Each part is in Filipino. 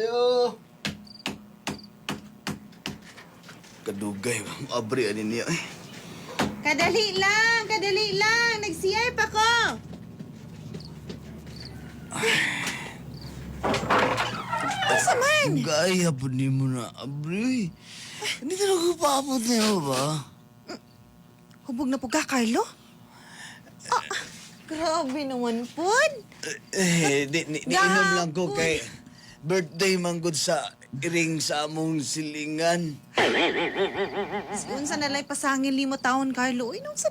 Ayo. Kadugay, abri ani niya. Kadali lang. Nag-CR pa ko. Asa man? Gaya po ni mo na abri. Hindi talaga paabot niyo ba? Hubog na po ka, Carlo? Grabe naman pod. Di inom lang ko kay birthday man gud sa iring sa among silingan. Unsa na lang pasangil limo taon, Carlo? Uy, unsa?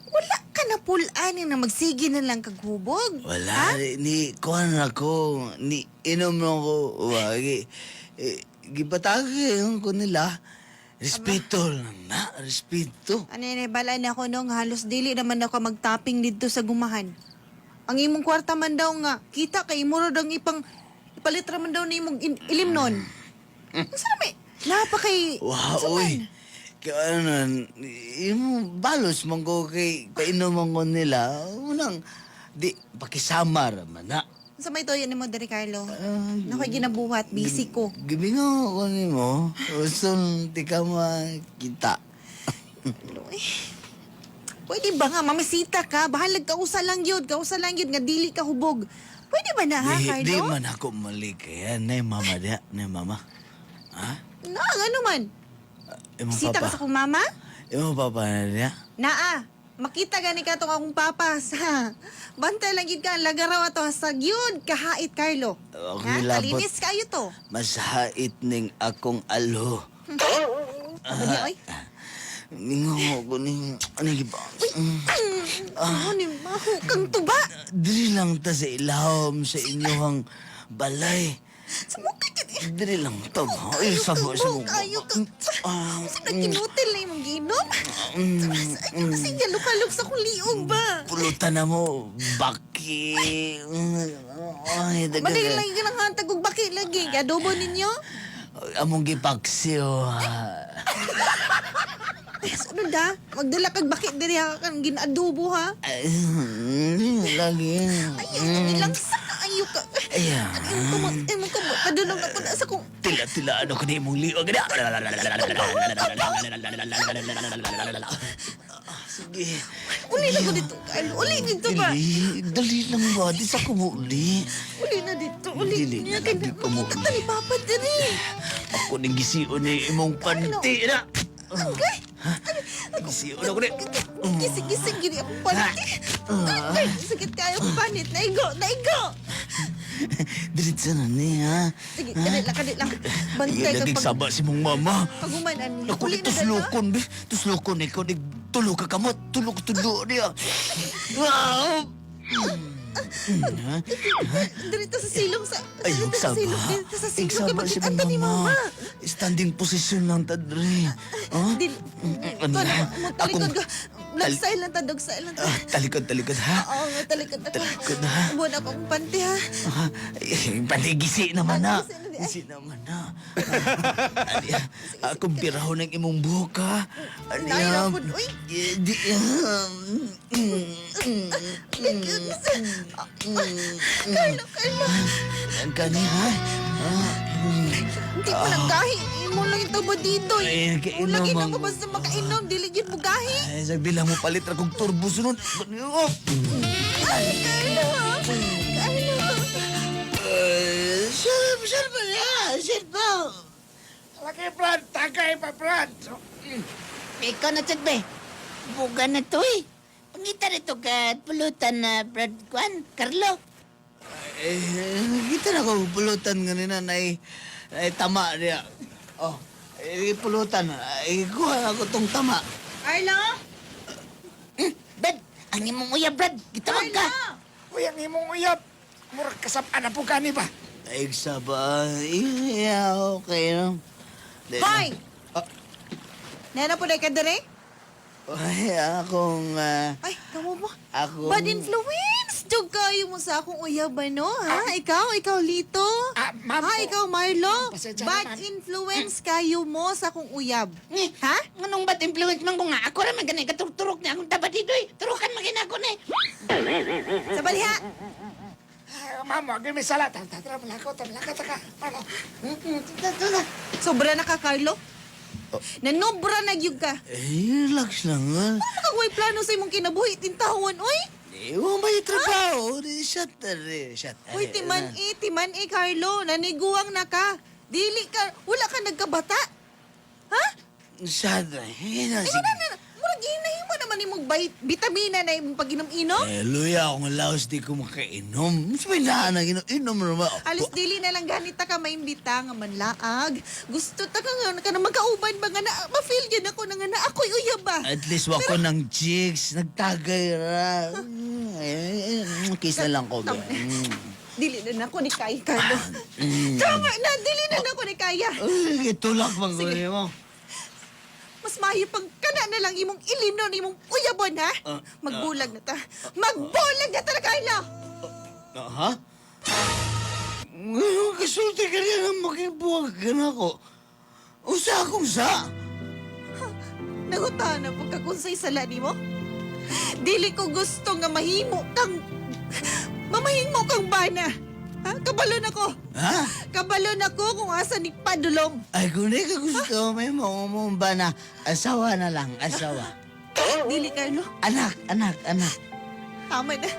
Wala ka na pulaan na magsige na lang kaghubog. Wala, ni kuhan ako, ni inom lang ko. Wagi, gibatagay ko nila. Respeto lang na, respeto. Ano yun, bala na ako nung halos dili naman ako magtapping dito sa gumahan. Ang imong kwarta man daw nga, kita kay imo daw ipalit raman daw na imong ilim nun. Unsa na may, napakay... Wow, uy. Kaya ano, yung balos mong ko kay kainuman ko nila, unang, di, pakisama raman na. Unsa may toyo ni mo, Dari Carlo? Nakoy ginabuhat, busy ko. Gibingo ko ni mo, usong di ka makita. Uy. Pwede ba nga, mamisita ka? Bahalag kausa lang yun, nga dili ka hubog. Pwede ba na, ha, Carlo? Di man ako mali kaya, na mama diya, na mama. Ha? Na, ano man? Imong Sita ka papa. sa kong mama? Imong papa na diya? Naa, makita gani ka itong akong papas, ha? Bantay lang yun ka, lagaraw ato, hasag yun, kahait, Carlo. Okay, ha? labot. Kalinis kayo to. Mas hait ning akong alo. Ano, oy? Ningo ko ning, ano ba? Ano ni maho kang tuba? Dili lang ta sa ilahom sa inyong balay. Sa mukha ka di. Dili lang ta. Ay, sabo sa mo. Kayo ka. Sa nagkinutil na imong ginom? Ay, kasi galuk-galuk sa kong liog ba? Pulutan na mo, baki. Ay, Madali lang yung lang hantag og baki lagi. Adobo ninyo? Among gipaksiyo. Ay, ano da? Magdala kag baki diri ha kang ginadobo ha? Ay, lagi. Ay, ano nilang sa ayo ka. Ayan. Imong kumot. Padulong ako na sa kong... Tila-tila ano ko ni mong liog. Sige. Uli na ko dito. Carlo. Uli dito ba? Dali lang ba? Di sa kumuli. Uli na dito. Uli Dili niya. na lagi ko mo. Makita ni Papa diri. Ako nang gisiyo ni imong panty na. Angay. Gisiyo na ko ni. Gising-gising gini akong panit. Ay, sakit kayo ang panit. Naigo. Diretso na ni ha. Sige, kadit lang. Bantay Iya ka lagi pag... saba si mong mama. Pagumanan. Ako Uli ni na dito. tuslukon be. Tuslukon ikaw ni tulo ka kamot. Tulo niya. Wow. Dito sa silong sa... Ayok Dito sa saba. silong. Dito sa silong. Igsaba si Kapag ni mama. Mama. Standing position lang tadre. Oh? Dili. Ano Ito na. na? Talikod Akong- ka. Nag-silent ta. Dog-silent ta. Talikod ha. Oo nga, talikod ako. Talikod na, ha? Buwan akong panty ha. Panigisi naman na. Panigisi na, Gisi naman na. Akong piraho ng imong buka. Naira po. Uy. Di. Carlo. Ang kani ha? Hindi mo lang gahi. Imo lang ito ba dito Ay, eh. kainom Ulagin ang- ako basta makainom. Dili yun mo gahi. Ay, sagdi lang mo palit ra kong turbo sunod. Oh. Ay, Carlo. Carlo. Sir ba niya? Sir ba? Laki, Brad. Tagay pa, Brad. Ikaw na, Chad, buga na to eh. Pangita rito ka pulutan na Brad Juan, Carlo. Kita na ko pulutan ganina na tama niya. Oh, pulutan. Kuha ako tong tama. Carlo? Brad, ang imong uya, Brad. Gitawag ka. Uy, ang imong uyab. Murag kasap-an na po gani ba? Ay, saba. Yeah, okay no. Hoy! Ah. Nana po na ka dere? Ay, akong, Ay, kamo ba? ako... Bad influence! Diyog kayo mo sa akong uyaban, no? Ha? Ikaw, Lito? Ma'am Ha, po. ikaw, Marlo? Pasensya Bad naman. influence kayo mo sa akong uyab. Eh, Ha? Nganong ba't influence man ko nga? Ako ra man ganay katurturok na akong tabat dito eh. Turukan magin ako na eh. Sa baliha! Mamo, agad may sala. Tara, malakaw, taka. Malo. Sobra na ka, Carlo? Nanobra na gyud ka. Relax lang, ha? Makagway plano sa imong kinabuhi, tintahon, oy. Ewan may trabaho. Shut. Uy, timan Carlo. Naniguang na ka. Dili ka, wala ka nagkabata. Ha? Shut. Ay, murag hinahimo naman imong vitamina na imong pag-inom-inom. Luya, akong laos di ko makainom. Mas may naan na inom naman. Alis dili na lang ganita ka maimbita nga manlaag. Gusto ta ka na magkauban ba nga na ma-feel yun ako na nga na ako'y uyaba. At least wako ng chicks. Nagtagay ra. Kiss na lang ko. Tama na. Dili na ako ni Kaya, Carlo. Tama na, dili na ako ni Kaya. Itulak bang guli mo? Mas mayo pang kana na lang imong ilinon, imong uyabon, ha? Magbulag na ta. Magbulag na ta na, Carlo! Ha? Kasulti ka rin ang makibuwag ka na ko. Usa akong sa. Nagutahan na pagkakunsay sa lani mo? Dili ko gusto nga mamahimo kang bana. Ha? Kabalon ako. Ha? Kabalon ako kung asa ni Padulong. Ay, kung di ka gusto, may maumumba na. Asawa na lang, asawa. Dili, Carlo. Anak. Tama na.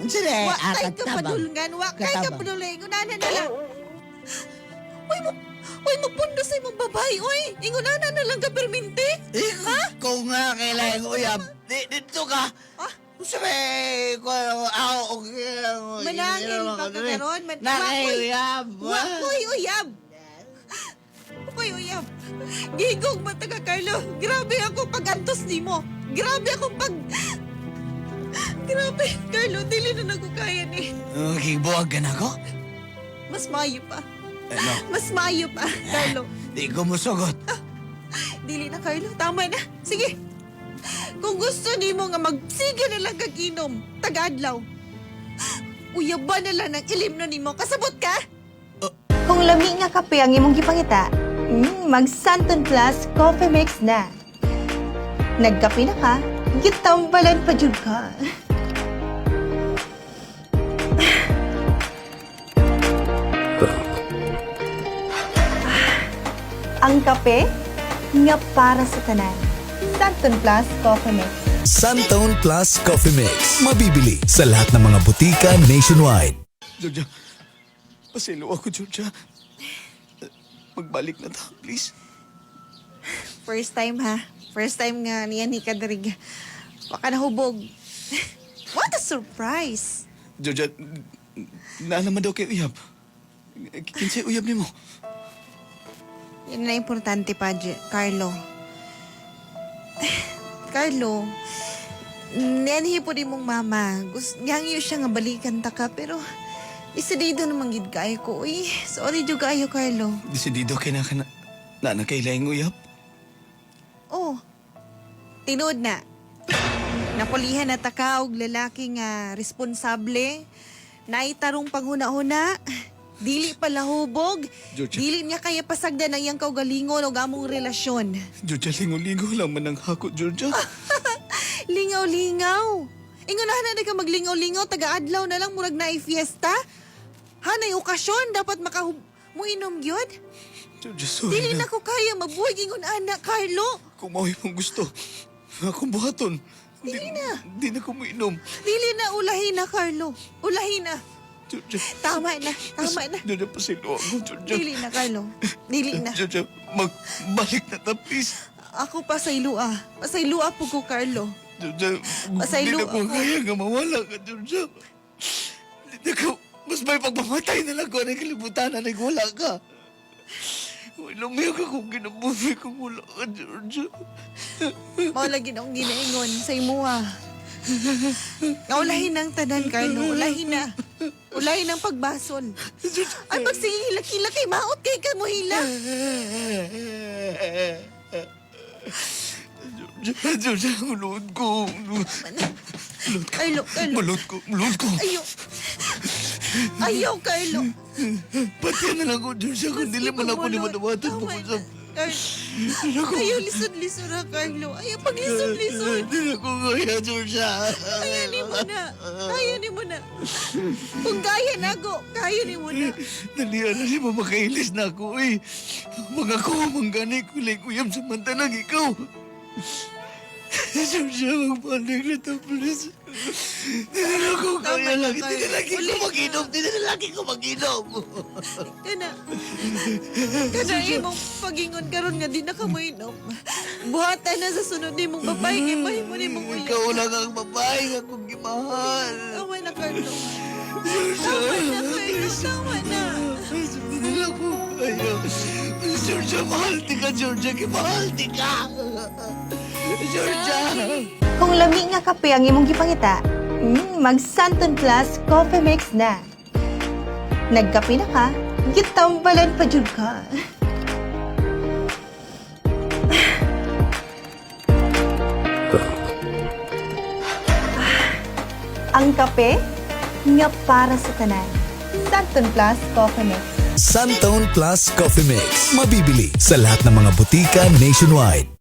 Sige, Wa kay katabang. kapadulngan. Wa kay Katabang. kapadulay. Ingunanan na lang. Uy, mapundo sa imong babae. Uy, ingunanan na lang ka perminti. Kung nga kailangan ko uyab, dito ka. Ah? Sabi ko, okay. Manangil pa ka karon. Nakayuyab. Wa ko'y uyab. Ko'y uyab. Gigog mata ka, Carlo. Grabe ako pag-antos ni mo. Grabe, Carlo. Dili na nagukaya ni. Kibuwag ka na ko? Mas mayo pa. Ano? Mas mayo pa, Carlo. Di ko musugot. Dili na, Carlo. Tama na. Sige. Kung gusto ni mo nga magsige na lang kaginom, taga-adlaw. Uyaban na lang ng ilim na ni mo. Kasabot ka? Kung lami nga kape ang imong gipangita, mag Santon Plus Coffee Mix na. Nagkape na ka, gitambalan pa jud ka. Ang kape nga para sa tanan. Santon Plus Coffee Mix. Santon Plus Coffee Mix. Mabibili sa lahat ng mga butika nationwide. Georgia, pasilo ako, Georgia. Magbalik na ta, please. First time, ha? First time nga niyan ni Kadrig. Baka nahubog. What a surprise! Georgia, naalaman daw kayo uyab. Kinsay uyab ni mo? Yan na importante pa, Carlo. Carlo, nanhi po di mong mama. Niyangyo siya nga balikan ta ka, pero isidido naman gid kayo ko. Uy, sorry jud kayo, Carlo. Desidido kay na nakailaing uyab? Oh, tinood na. Napulihan na ta ka og lalaki nga responsable. Naitarong panghuna-huna. Dili pala hubog. Georgia. Dili niya kaya pasagdan ang iyang kaugalingon o among relasyon. Georgia, lingo-lingo lang man ang hakot, Georgia. Lingaw-lingaw. Ingunahan na ka maglingaw-lingaw, taga-adlaw na lang murag na fiesta. Hanay okasyon, dapat muinom gyud. Georgia, sorry Dili na. na ko kaya mabuhay ingon anak, Carlo. Kung maway mong gusto, akong buhaton. Dili na. Di na ko mainom. Dili na, ulahin na, Carlo. Ulahin na. Georgia. Tama na. Georgia, pasilo ako, Georgia. Dili na, Carlo. Dili na. Georgia, magbalik na ta, please. Ako pasaylua. Pasaylua po ko, Carlo. Georgia, Pasaylo hindi na ko ako. kaya nga mawala ka, Georgia. Hindi na ko, mas may pagmamatay na lang ko na kalibutan na wala ka. Lumiyak ako ginabuhi kung wala ka, Georgia. Maulagin akong ginaingon sa imuha. Ulahin ng tanan, Carlo. Ulahin na. Ulahin ng pagbasol. Ay, pagsihilak-hilak kay maot kay ka mo hila. Georgia, mulod ko. Carlo. Mulod ko. Ayaw, Carlo. Pati na lang ko, Georgia, kung dili man ako ni madawatan Tama mo na. sa... Carl. Ayaw lisod-lisod na, Carlo. Ayaw pag-lisod-lisod. Hindi na ko kaya, Georgia. Kaya ni mo na. Kaya ni mo na. Kung kaya na ako, kaya ni mo na. Dalian na mo makailis na ako eh. Mga ko, manggani, kulay-kuyam samantalang ikaw. Georgia, magbalik na ito, please. Hindi na ko kaya Tama na, lagi. Hindi na lagi Carl. ko mag-inom. Hindi na lagi ko mag-inom. Kana. Kana imong pagingon karon nga di na ka mainom. Buhatan na sa sunod ni mong babae kay mahimo ni mong ulit. Ikaw lang ang babae nga kong gimahal. Tama na, Carlo. Georgia. Tama na, Carlo. Tama na. Hindi na ko kaya. Georgia, mahal di ka, Georgia. Mahal di ka. Georgia. Kung lami nga kape ang imong gipangita, mag Santon Plus Coffee Mix na. Nagkape na ka, gitambalan pa jud ka. Ang kape nga para sa tanan. Santon Plus Coffee Mix. Santon Plus Coffee Mix. Mabibili sa lahat ng mga butika nationwide.